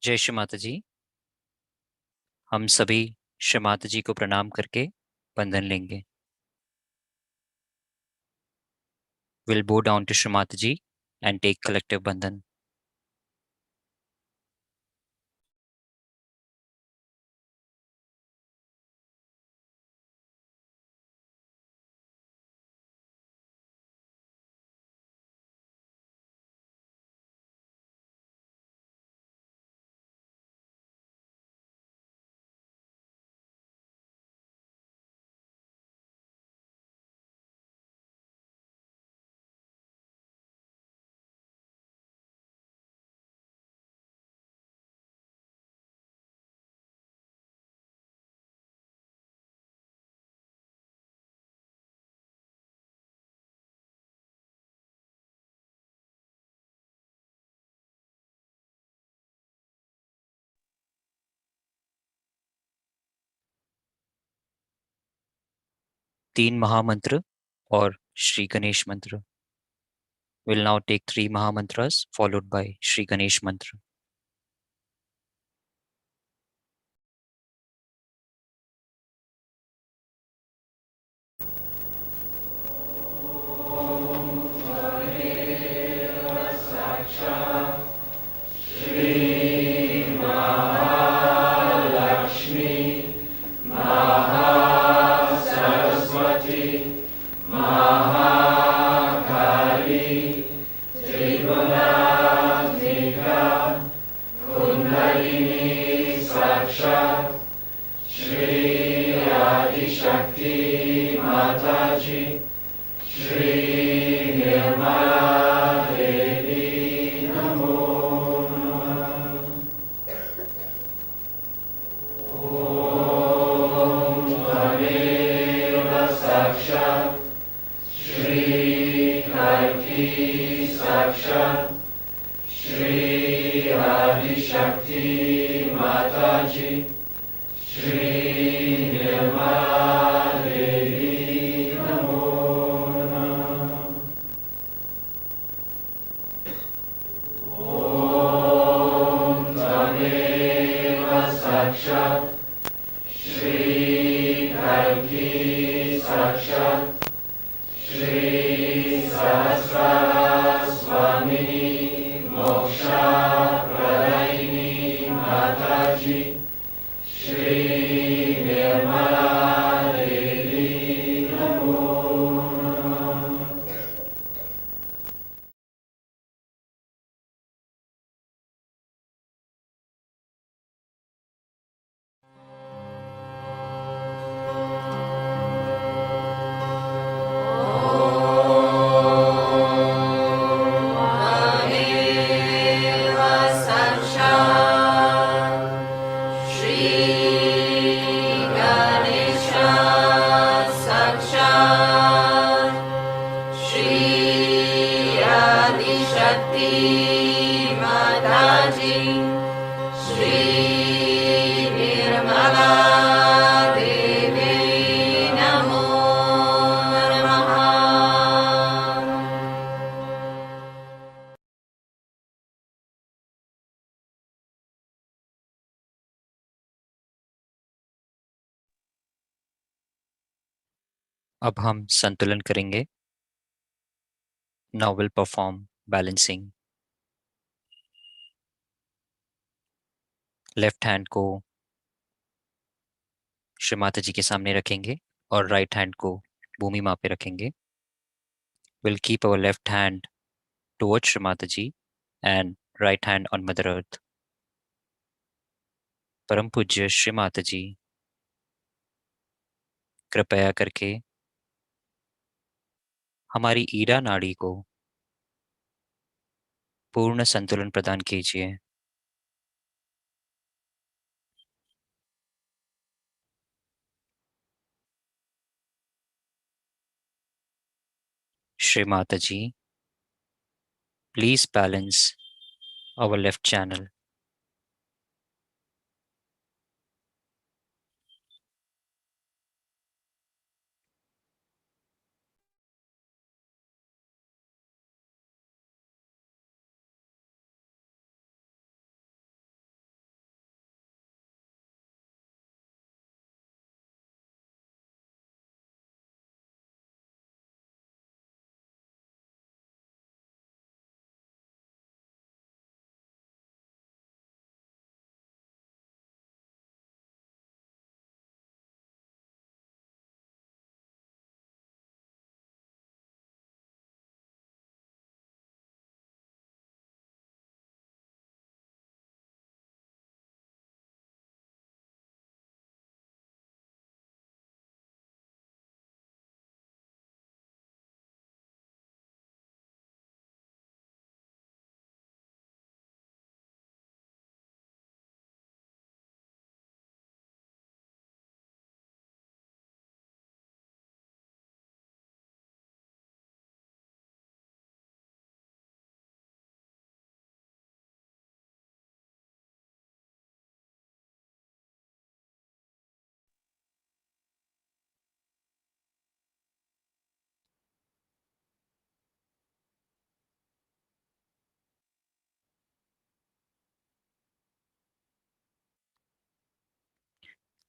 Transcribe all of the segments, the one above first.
जय श्री माता जी। हम सभी श्री माता जी को प्रणाम करके बंधन लेंगे। विल बो down to Shri Mata ji and take collective बंधन। तीन महामंत्र और Shri Ganesh mantra. We'll now take 3 mahamantras followed by Shri Ganesh mantra. अब हम संतुलन करेंगे। Now we'll perform balancing. Left hand को श्री माता जी के सामने रखेंगे और राइट हैंड को भूमि माँ पे रखेंगे। We'll keep our left hand towards Shri Mata ji and right hand on mother earth. परम पूज्य श्री माता जी, कृपया करके हमारी ईड़ा नाड़ी को पूर्ण संतुलन प्रदान कीजिए। श्री माता जी, please balance our left channel.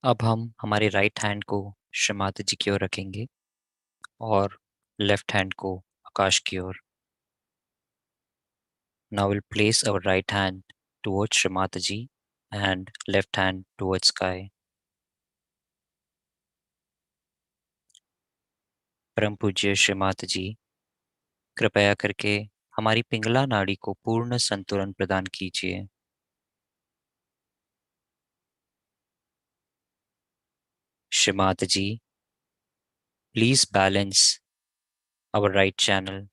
अब हम हमारे राइट हैंड को श्रीमाता जी की ओर रखेंगे और लेफ्ट हैंड को आकाश की ओर. Now we'll place our right hand towards Srimati ji and left hand towards sky. परम पूज्य श्रीमाता जी, कृपया करके हमारी पिंगला नाड़ी को पूर्ण संतुलन प्रदान कीजिए. श्रीमाता जी, please balance our right channel.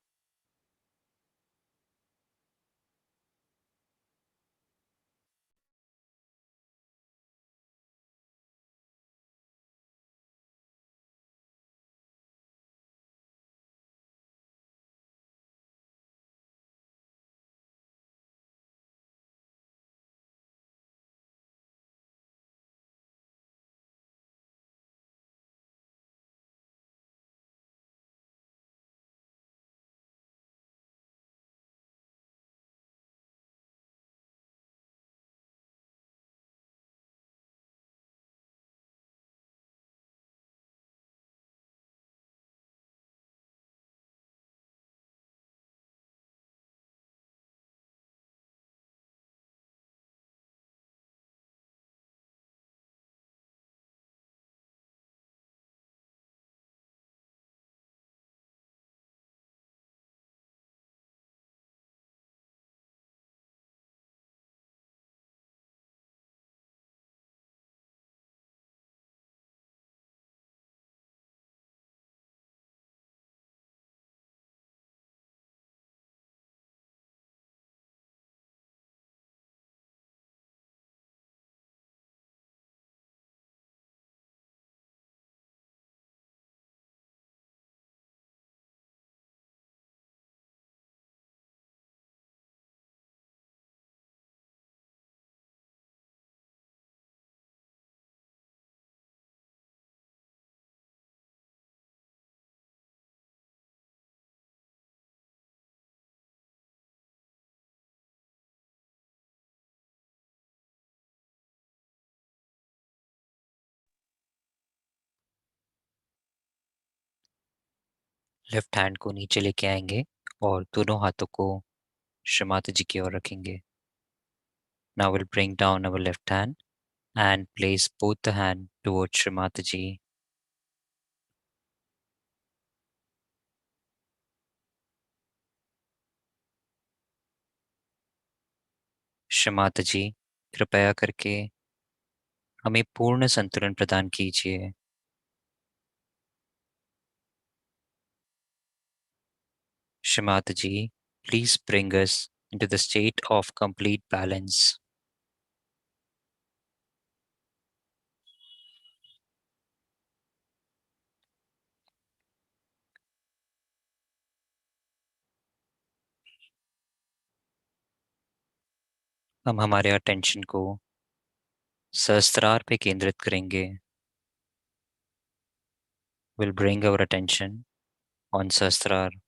Left hand को नीचे लेके आएंगे और दोनों हाथों को श्रीमाता जी की ओर रखेंगे. Now we'll bring down our left hand and place both the hand towards Srimati ji. श्रीमाता जी, कृपया करके हमें पूर्ण संतुलन प्रदान कीजिए. Shrimati ji, please bring us into the state of complete balance. हम हमारे अटेंशन को सहस्त्रार पे केंद्रित करेंगे. We'll bring our attention on सहस्त्रार.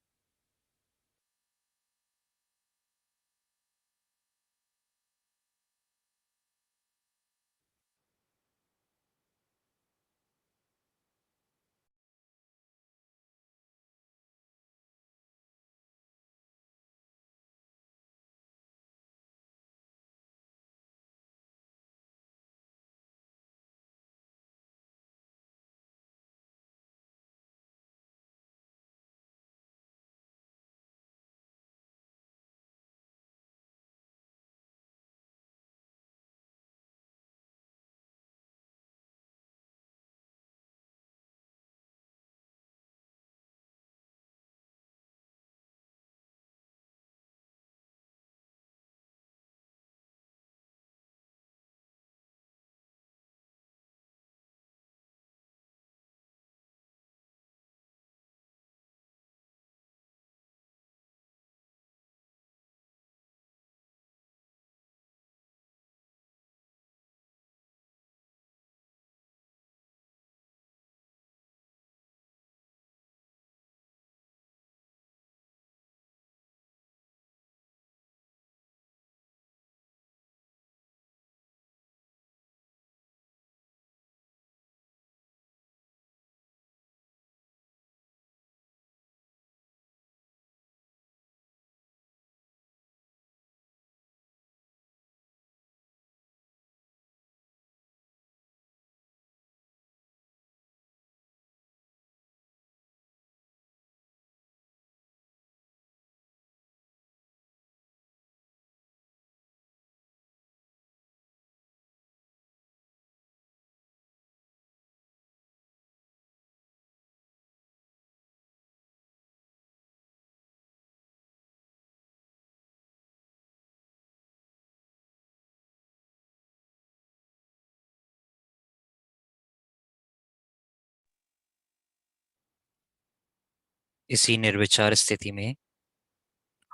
इसी निर्विचार स्थिति में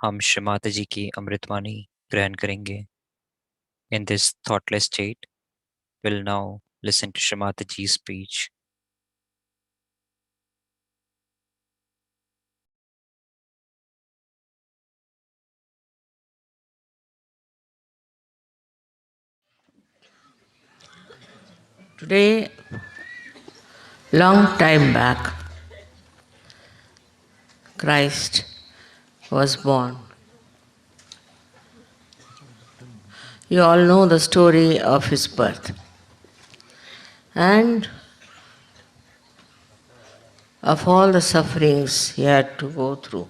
हम श्रीमाता जी की अमृतवाणी ग्रहण करेंगे. In this thoughtless state, we'll now listen to Srimati ji's speech. Today, long time back, Christ was born. You all know the story of his birth and of all the sufferings he had to go through.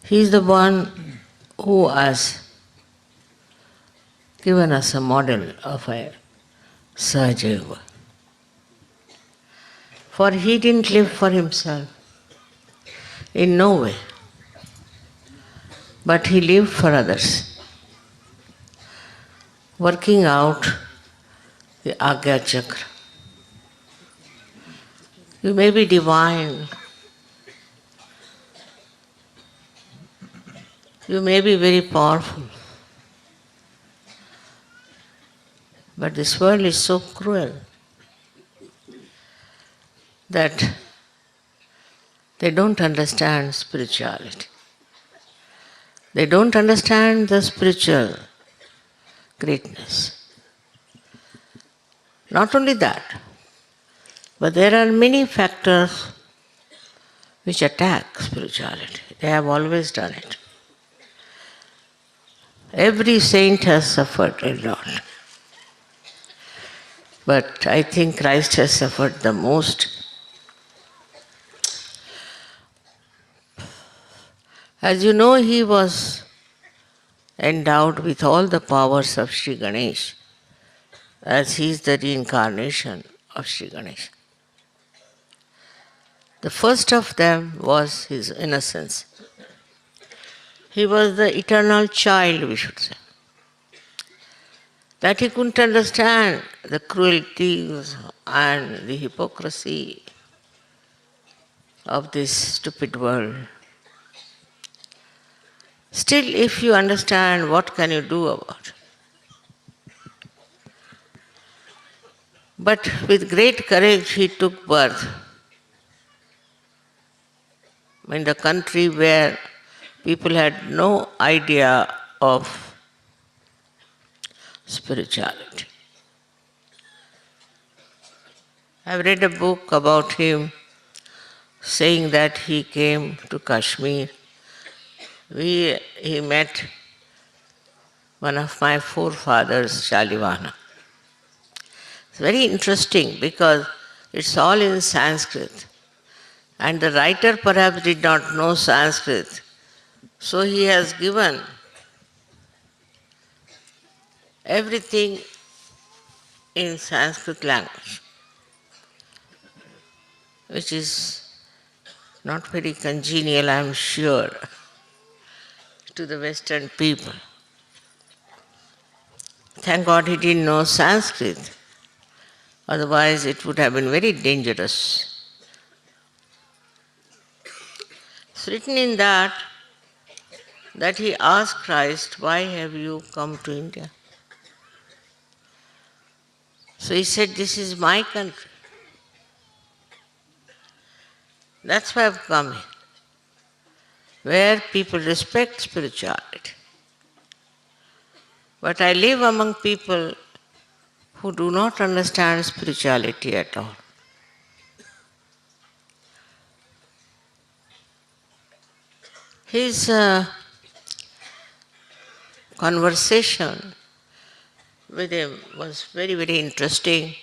He is the one who has given us a model of a Sahaja. For he didn't live for himself in no way, but he lived for others, working out the Agya Chakra. You may be divine, you may be very powerful, but this world is so cruel that they don't understand spirituality. They don't understand the spiritual greatness. Not only that, but there are many factors which attack spirituality. They have always done it. Every saint has suffered a lot. But I think Christ has suffered the most. As you know, he was endowed with all the powers of Sri Ganesh, as he is the reincarnation of Sri Ganesh. The first of them was his innocence. He was the eternal child, we should say. That he couldn't understand the cruelties and the hypocrisy of this stupid world. Still, if you understand, what can you do about it? But with great courage, he took birth in the country where people had no idea of spirituality. I've read a book about him saying that he came to Kashmir. He met one of my forefathers, Shalivana. It's very interesting because it's all in Sanskrit. And the writer perhaps did not know Sanskrit. So he has given everything in Sanskrit language, which is not very congenial, I'm sure, to the Western people. Thank God he didn't know Sanskrit. Otherwise, it would have been very dangerous. It's written in that he asked Christ, "Why have you come to India?" So he said, "This is my country. That's why I've come here, where people respect spirituality. But I live among people who do not understand spirituality at all." His conversation with him was very, very interesting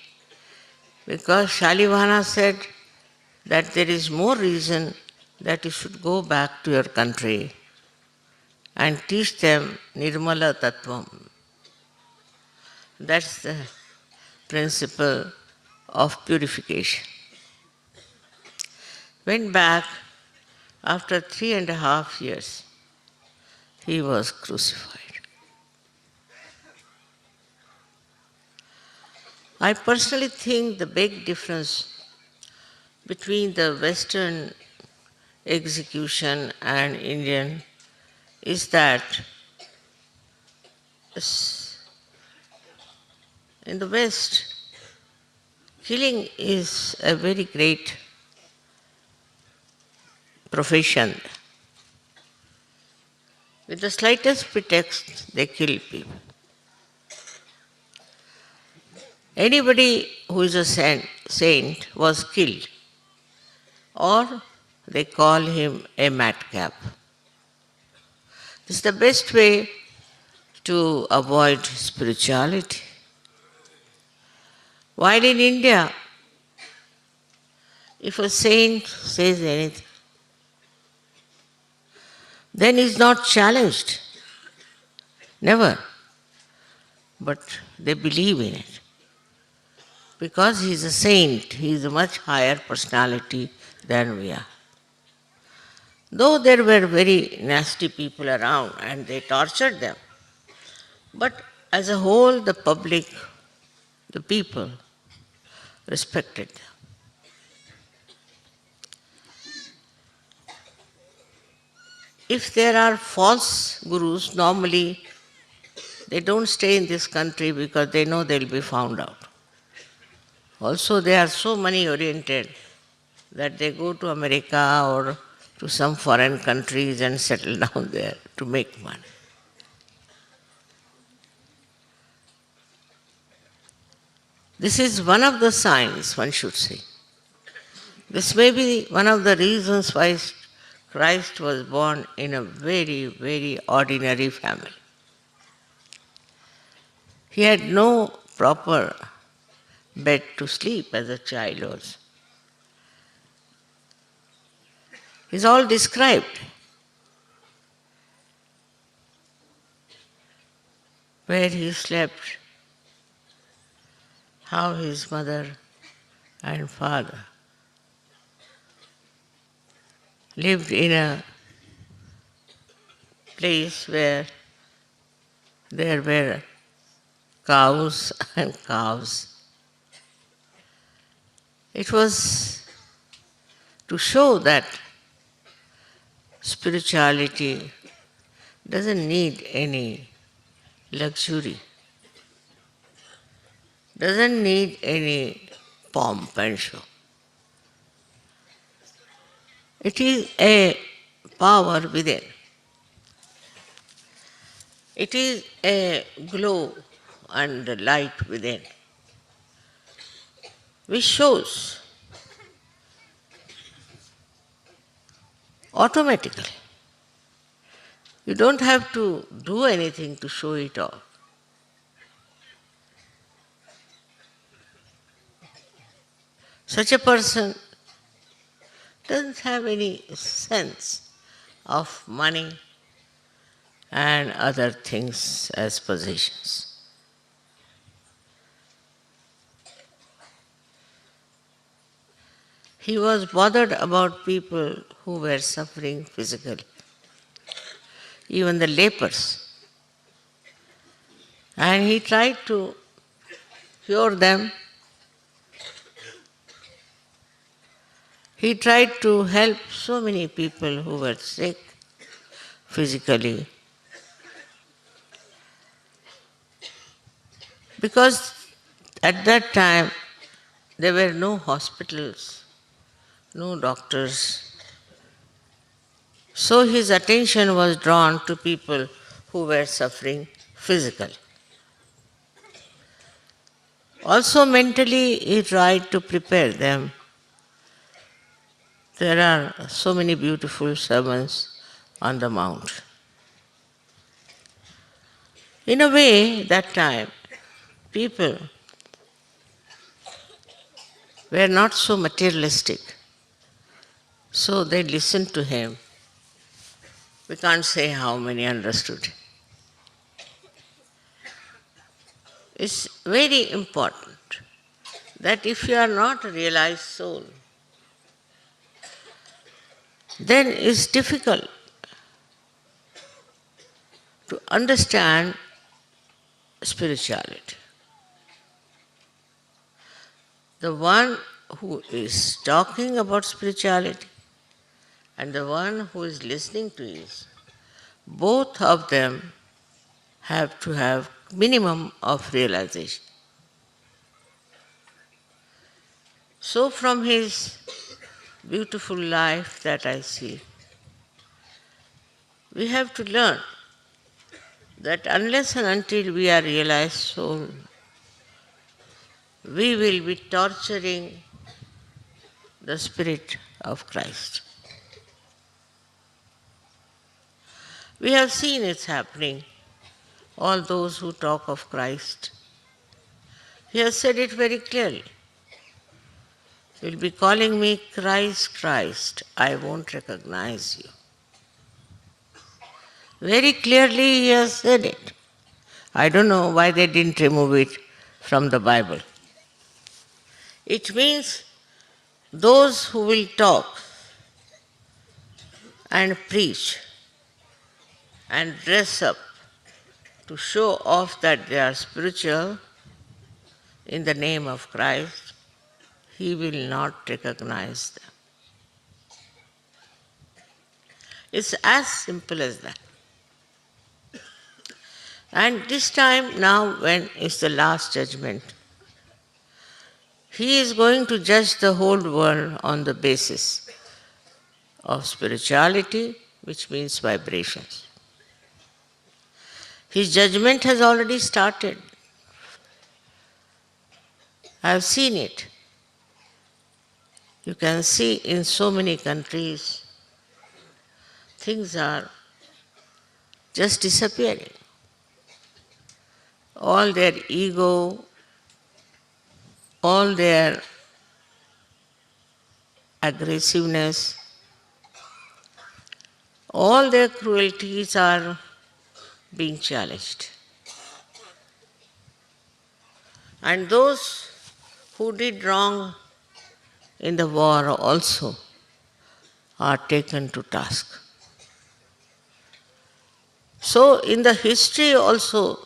because Shalivana said that there is more reason that you should go back to your country and teach them Nirmala Tattvam. That's the principle of purification. Went back after 3.5 years. He was crucified. I personally think the big difference between the Western execution and Indian is that in the West, killing is a very great profession. With the slightest pretext, they kill people. Anybody who is a saint was killed, or they call him a madcap. This is the best way to avoid spirituality. While in India, if a saint says anything, then he's not challenged. Never. But they believe in it. Because he's a saint, he's a much higher personality than we are. Though there were very nasty people around and they tortured them, but as a whole, the public, the people, respected them. If there are false gurus, normally they don't stay in this country because they know they'll be found out. Also, they are so money oriented that they go to America or to some foreign countries and settle down there to make money. This is one of the signs, one should say. This may be one of the reasons why Christ was born in a very, very ordinary family. He had no proper bed to sleep as a child was. It's all described. Where he slept, how his mother and father lived in a place where there were cows and calves. It was to show that spirituality doesn't need any luxury, doesn't need any pomp and show. It is a power within. It is a glow and the light within, which shows automatically. You don't have to do anything to show it off. Such a person doesn't have any sense of money and other things as possessions. He was bothered about people who were suffering physically, even the lepers. And he tried to cure them. He tried to help so many people who were sick physically. Because at that time there were no hospitals, no doctors. So his attention was drawn to people who were suffering physically. Also mentally he tried to prepare them. There are so many beautiful sermons on the mount. In a way, that time, people were not so materialistic. So they listened to him. We can't say how many understood. It's very important that if you are not a realized soul, then it's difficult to understand spirituality. the one who is talking about spirituality and the one who is listening to it, both of them have to have minimum of realization. So from his beautiful life that I see, we have to learn that unless and until we are realized soul, we will be torturing the spirit of Christ. We have seen it's happening. All those who talk of Christ, he has said it very clearly. You'll be calling me Christ, Christ. I won't recognize you. Very clearly he has said it. I don't know why they didn't remove it from the Bible. It means those who will talk and preach and dress up to show off that they are spiritual in the name of Christ, he will not recognize them. It's as simple as that. And this time now, when is the last judgment, he is going to judge the whole world on the basis of spirituality, which means vibrations. His judgment has already started. I have seen it. You can see in so many countries, things are just disappearing. All their ego, all their aggressiveness, all their cruelties are being challenged. And those who did wrong in the war also are taken to task. So, in the history also,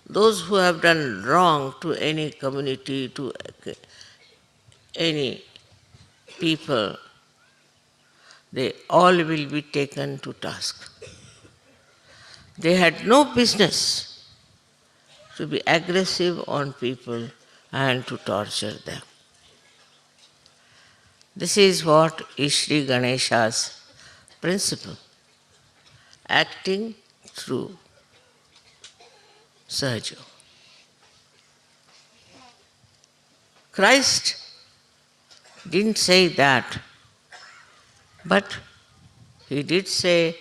those who have done wrong to any community, to any people, they all will be taken to task. They had no business to be aggressive on people and to torture them. This is what is Sri Ganesha's principle, acting through Sahaja. Christ didn't say that, but he did say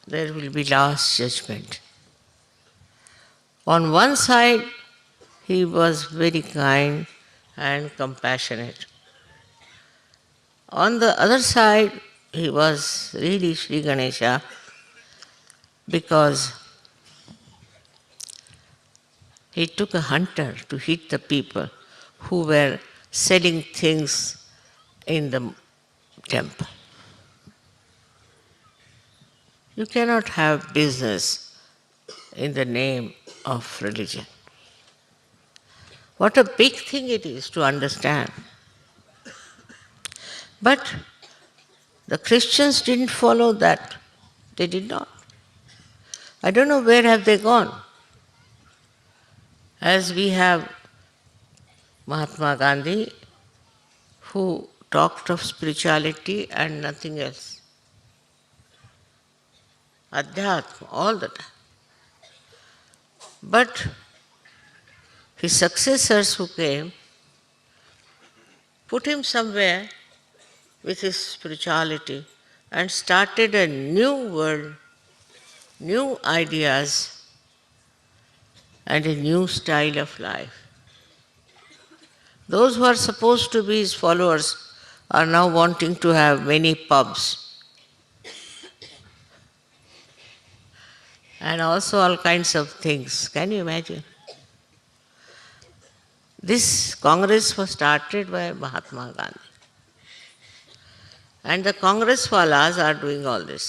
there will be last judgment. On one side, he was very kind and compassionate. On the other side, he was really Sri Ganesha because he took a hunter to hit the people who were selling things in the temple. You cannot have business in the name of religion. What a big thing it is to understand. But the Christians didn't follow that. They did not. I don't know where have they gone. As we have Mahatma Gandhi, who talked of spirituality and nothing else. Adhyatma, all the time. But his successors who came put him somewhere with his spirituality and started a new world, new ideas, and a new style of life. Those who are supposed to be his followers are now wanting to have many pubs and also all kinds of things. Can you imagine? This Congress was started by Mahatma Gandhi. And the Congress walas are doing all this.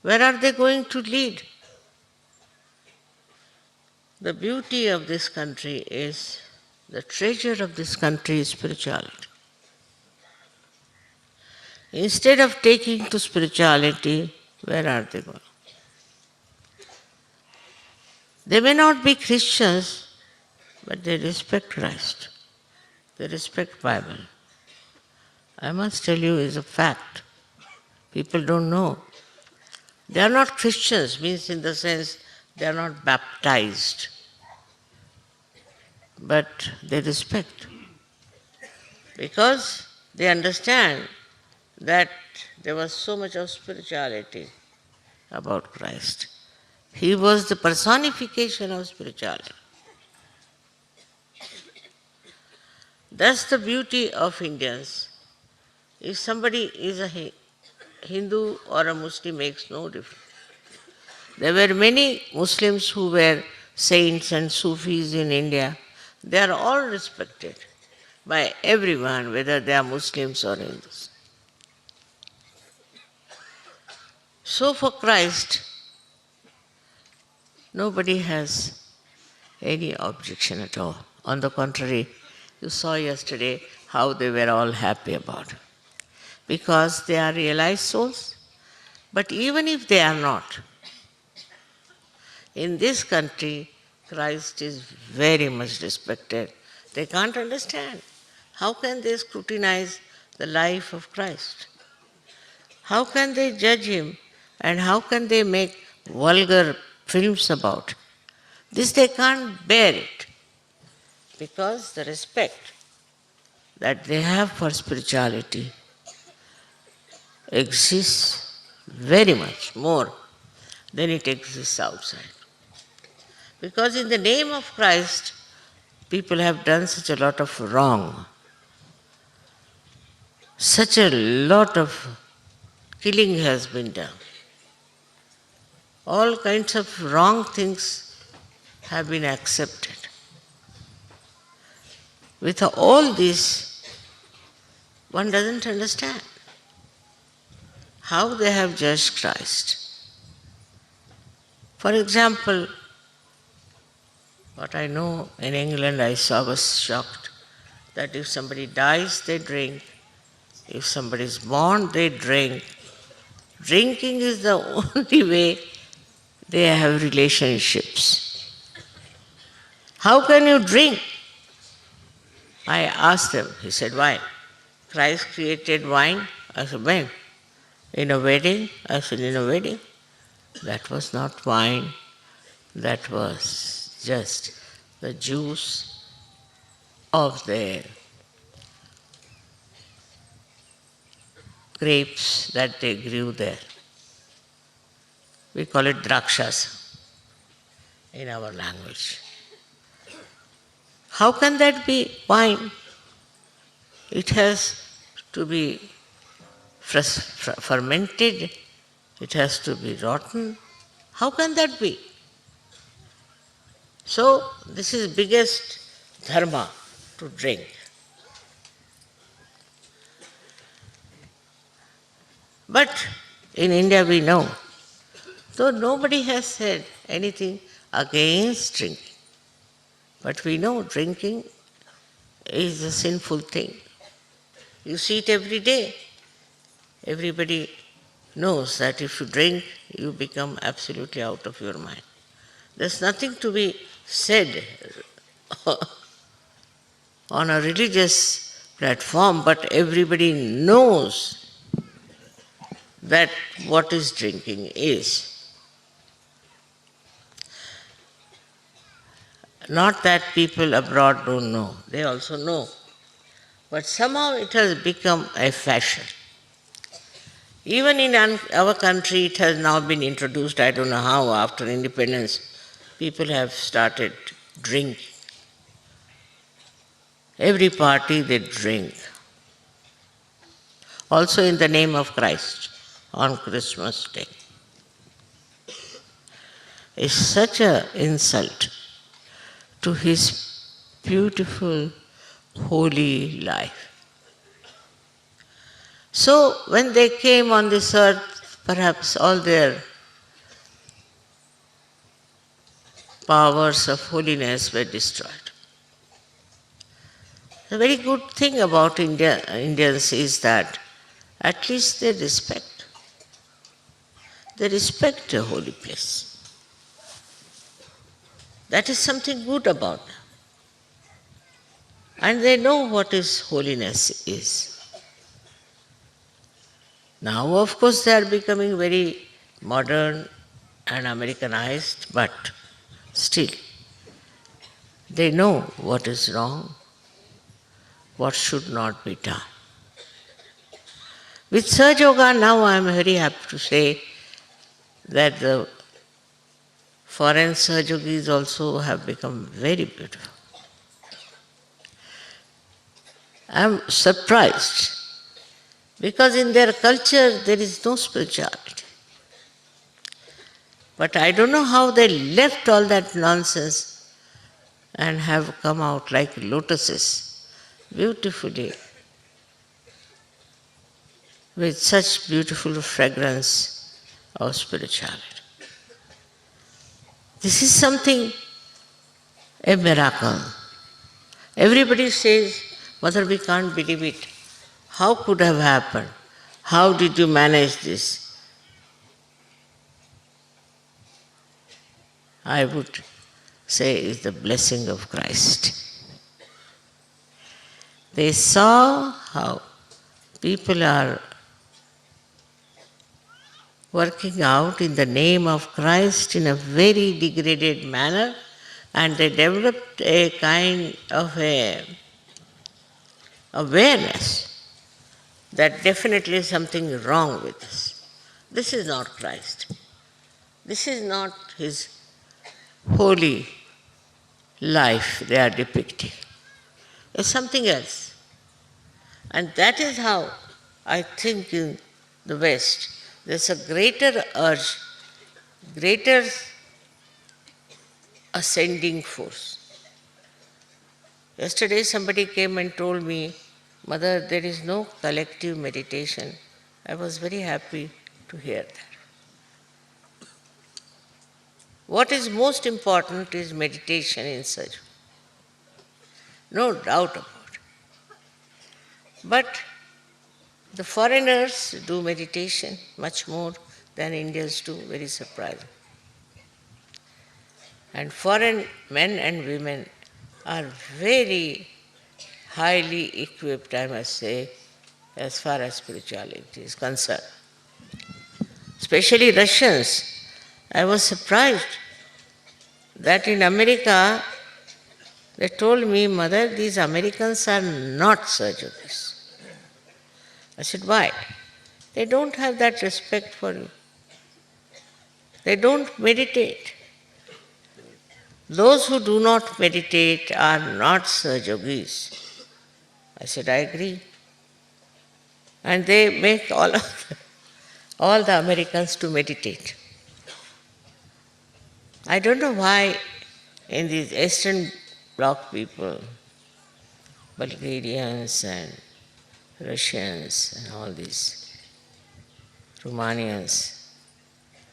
Where are they going to lead? The beauty of this country is The treasure of this country is spirituality. Instead of taking to spirituality, where are they going? They may not be Christians, but they respect Christ. They respect Bible. I must tell you is a fact. People don't know. They are not Christians, means in the sense they are not baptized, but they respect because they understand that there was so much of spirituality about Christ. He was the personification of spirituality. That's the beauty of Indians. If somebody is a Hindu or a Muslim makes no difference. There were many Muslims who were saints and Sufis in India. They are all respected by everyone, whether they are Muslims or Hindus. So for Christ, nobody has any objection at all. On the contrary, you saw yesterday how they were all happy about it. Because they are realized souls. But even if they are not, in this country, Christ is very much respected. They can't understand. How can they scrutinize the life of Christ? How can they judge him? And how can they make vulgar films about it? This they can't bear it because the respect that they have for spirituality exists very much more than it exists outside. Because in the name of Christ, people have done such a lot of wrong, such a lot of killing has been done. All kinds of wrong things have been accepted. With all this, one doesn't understand how they have judged Christ. For example, what I know in England I saw was shocked that if somebody dies, they drink. If somebody is born, they drink. Drinking is the only way they have relationships. How can you drink? I asked him. He said, why? Christ created wine. I said, when? In a wedding? I said, in a wedding? That was not wine. That was just the juice of the grapes that they grew there. We call it drakshas in our language. How can that be wine? It has to be fermented, it has to be rotten. How can that be? So, this is biggest dharma to drink. But in India we know, though nobody has said anything against drinking, but we know drinking is a sinful thing. You see it every day. Everybody knows that if you drink, you become absolutely out of your mind. There's nothing to be said on a religious platform, but everybody knows that what is drinking is. Not that people abroad don't know, they also know. But somehow it has become a fashion. Even in our country, it has now been introduced, I don't know how, after independence, people have started drinking. Every party they drink. Also in the name of Christ on Christmas Day. It's such an insult to his beautiful, holy life. So when they came on this earth, perhaps all their powers of holiness were destroyed. The very good thing about Indians is that at least they respect a holy place. That is something good about them. And they know what is holiness is. Now, of course, they are becoming very modern and Americanized, but still, they know what is wrong, what should not be done. With Sahaja Yoga, now I am very happy to say that the foreign Sahaja Yogis also have become very beautiful. I am surprised because in their culture there is no spirituality. But I don't know how they left all that nonsense and have come out like lotuses, beautifully, with such beautiful fragrance of spirituality. This is something, a miracle. Everybody says, Mother, we can't believe it. How could have happened? How did you manage this? I would say it's the blessing of Christ. They saw how people are working out in the name of Christ in a very degraded manner, and they developed a kind of a awareness that definitely something wrong with us. This is not Christ. This is not his holy life they are depicting. It's something else. And that is how I think in the West there's a greater urge, greater ascending force. Yesterday somebody came and told me, Mother, there is no collective meditation. I was very happy to hear that. What is most important is meditation in such. No doubt about it. But the foreigners do meditation much more than Indians do, very surprising. And foreign men and women are very highly equipped, I must say, as far as spirituality is concerned. Especially Russians. I was surprised that in America, they told me, Mother, these Americans are not surgeons. I said, why? They don't have that respect for you. They don't meditate. Those who do not meditate are not Sahajogis. I said, I agree. And they make all the Americans to meditate. I don't know why in these Eastern Bloc people, Bulgarians and Russians and all these Romanians,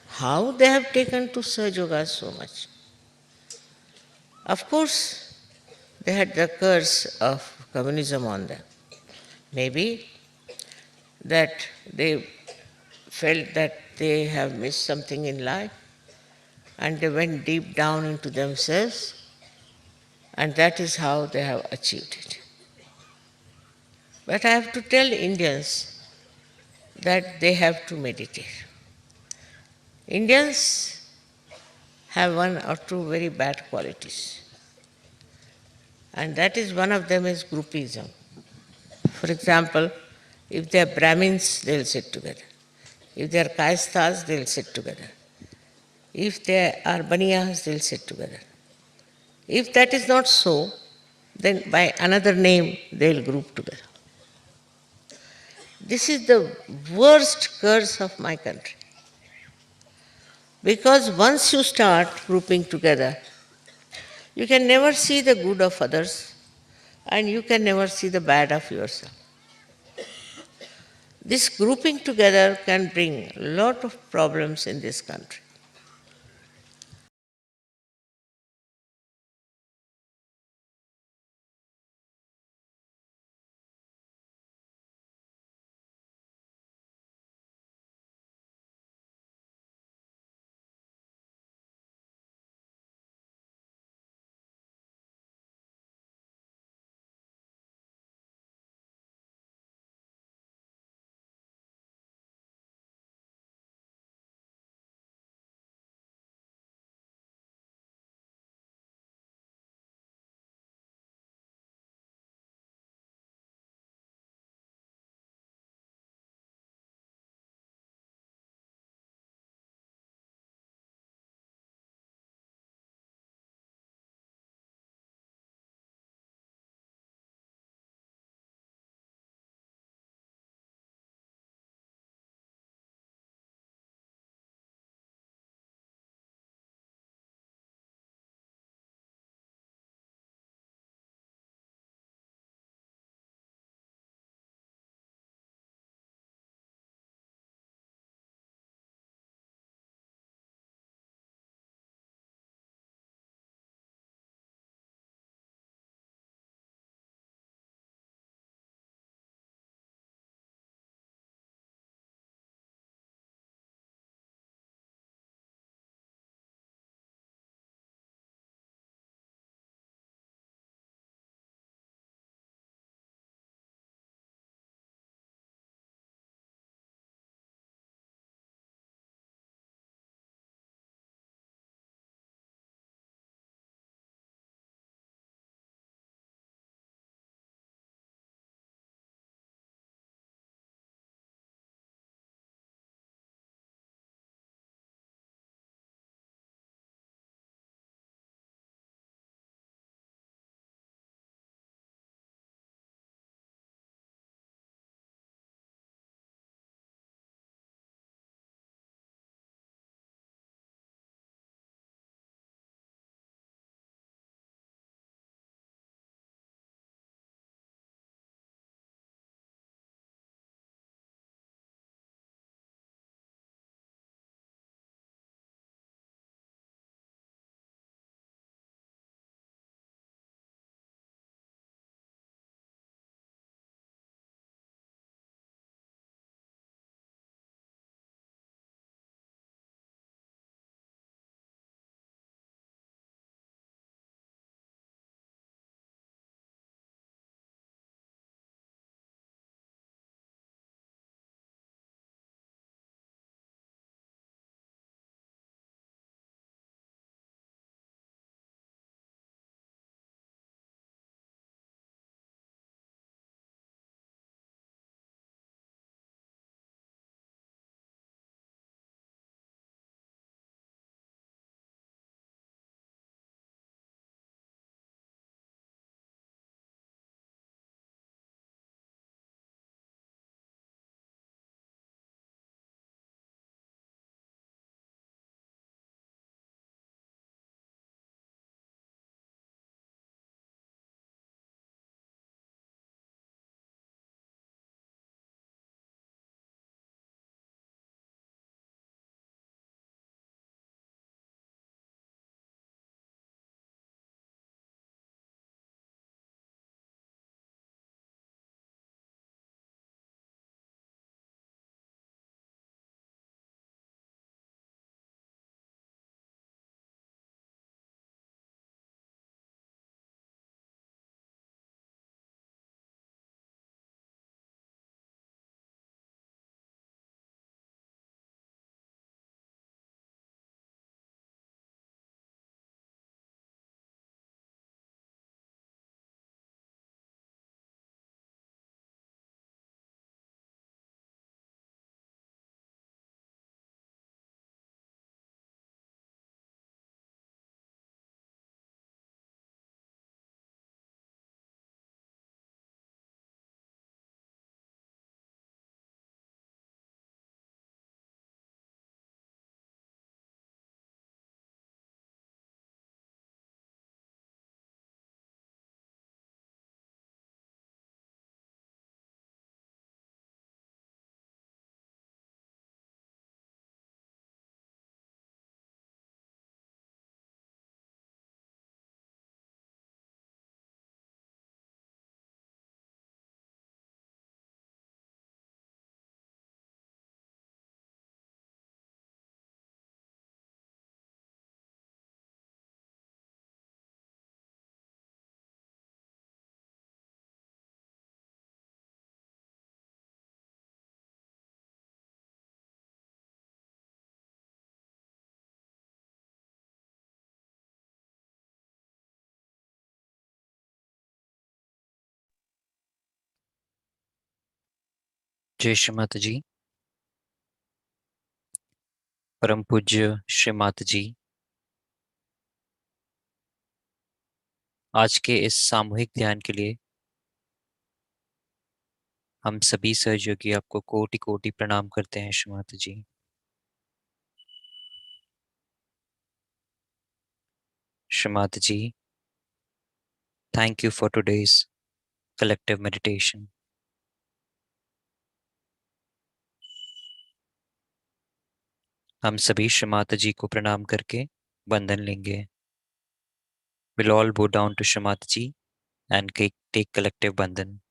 how they have taken to Sahaja Yoga so much. Of course, they had the curse of communism on them. Maybe that they felt that they have missed something in life and they went deep down into themselves, and that is how they have achieved it. But I have to tell Indians that they have to meditate. Indians have one or two very bad qualities, and that is one of them is groupism. For example, if they are Brahmins, they will sit together. If they are Kayasthas, they will sit together. If they are Baniyas, they will sit together. If that is not so, then by another name they will group together. This is the worst curse of my country. Because once you start grouping together, you can never see the good of others and you can never see the bad of yourself. This grouping together can bring a lot of problems in this country. जय श्री माता जी। परम पूज्य श्री माता जी, आज के इस सामूहिक ध्यान के लिए हम सभी सहयोगी आपको कोटि कोटि प्रणाम करते हैं Shri Mata ji. Shri Mata ji, thank you for today's collective meditation. हम सभी श्री माता जी को प्रणाम करके वंदन लेंगे। We'll all bow down to Srimati ji and take collective bandhan.